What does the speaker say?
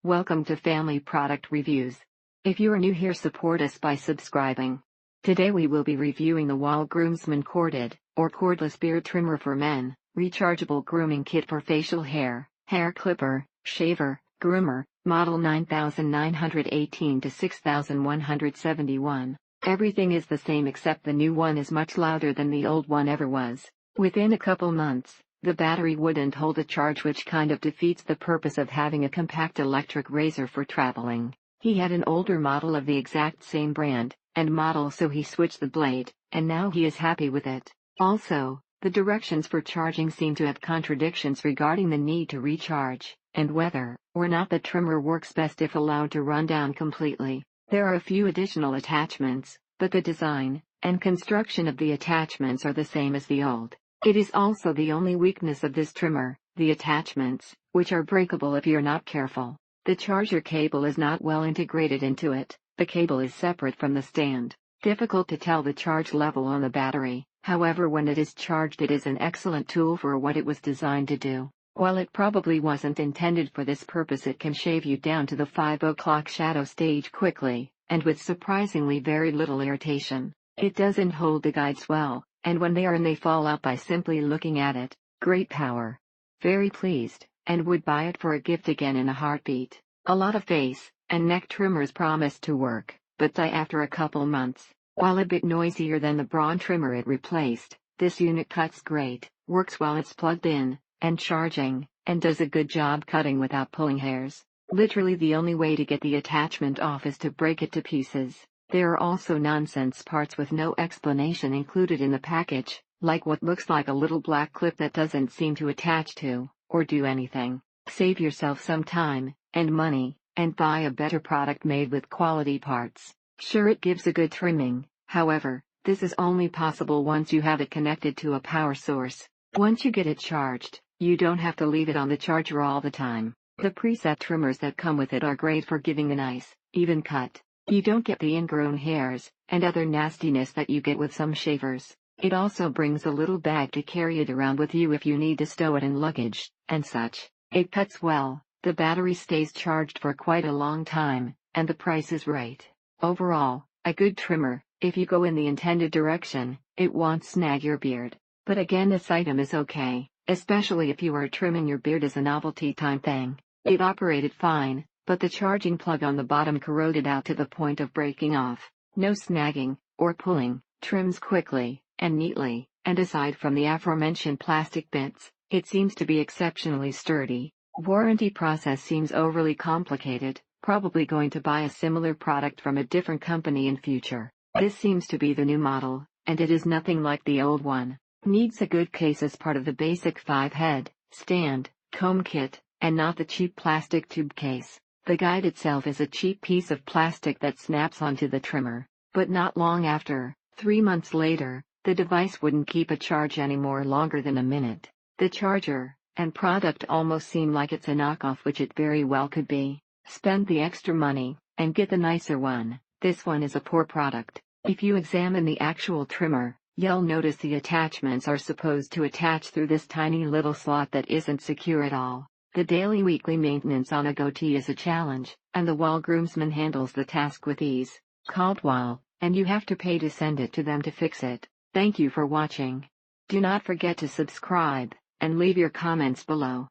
Welcome to Family Product Reviews. If you are new here, support us by subscribing. Today we will be reviewing the Wahl Groomsman Corded, or Cordless Beard Trimmer for Men, Rechargeable Grooming Kit for Facial Hair, Hair Clipper, Shaver, Groomer, Model 9918 to 6171. Everything is the same except the new one is much louder than the old one ever was. Within a couple months, the battery wouldn't hold a charge, which kind of defeats the purpose of having a compact electric razor for traveling. He had an older model of the exact same brand and model, so he switched the blade, and now he is happy with it. Also, the directions for charging seem to have contradictions regarding the need to recharge, and whether or not the trimmer works best if allowed to run down completely. There are a few additional attachments, but the design and construction of the attachments are the same as the old. It is also the only weakness of this trimmer, the attachments, which are breakable if you're not careful. The charger cable is not well integrated into it. The cable is separate from the stand. Difficult to tell the charge level on the battery. However, when it is charged, it is an excellent tool for what it was designed to do. While it probably wasn't intended for this purpose, it can shave you down to the 5 o'clock shadow stage quickly, and with surprisingly very little irritation. It doesn't hold the guides well, and when they are in, they fall out by simply looking at it. Great power. Very pleased, and would buy it for a gift again in a heartbeat. A lot of face and neck trimmers promise to work, but die after a couple months. While a bit noisier than the Braun trimmer it replaced, this unit cuts great, works while it's plugged in and charging, and does a good job cutting without pulling hairs. Literally the only way to get the attachment off is to break it to pieces. There are also nonsense parts with no explanation included in the package, like what looks like a little black clip that doesn't seem to attach to or do anything. Save yourself some time and money, and buy a better product made with quality parts. Sure, it gives a good trimming. However, this is only possible once you have it connected to a power source. Once you get it charged, you don't have to leave it on the charger all the time. The preset trimmers that come with it are great for giving a nice, even cut. You don't get the ingrown hairs and other nastiness that you get with some shavers. It also brings a little bag to carry it around with you if you need to stow it in luggage and such. It cuts well, the battery stays charged for quite a long time, and the price is right. Overall, a good trimmer. If you go in the intended direction, it won't snag your beard. But again, this item is okay, especially if you are trimming your beard as a novelty time thing. It operated fine, but the charging plug on the bottom corroded out to the point of breaking off. No snagging or pulling, trims quickly and neatly, and aside from the aforementioned plastic bits, it seems to be exceptionally sturdy. Warranty process seems overly complicated, probably going to buy a similar product from a different company in future. This seems to be the new model, and it is nothing like the old one. Needs a good case as part of the basic 5-head, stand, comb kit, and not the cheap plastic tube case. The guide itself is a cheap piece of plastic that snaps onto the trimmer, but not long after, 3 months later, the device wouldn't keep a charge anymore longer than a minute. The charger and product almost seem like it's a knockoff, which it very well could be. Spend the extra money and get the nicer one. This one is a poor product. If you examine the actual trimmer, you'll notice the attachments are supposed to attach through this tiny little slot that isn't secure at all. The daily weekly maintenance on a goatee is a challenge, and the Wahl Groomsman handles the task with ease. Called Wahl, and you have to pay to send it to them to fix it. Thank you for watching. Do not forget to subscribe and leave your comments below.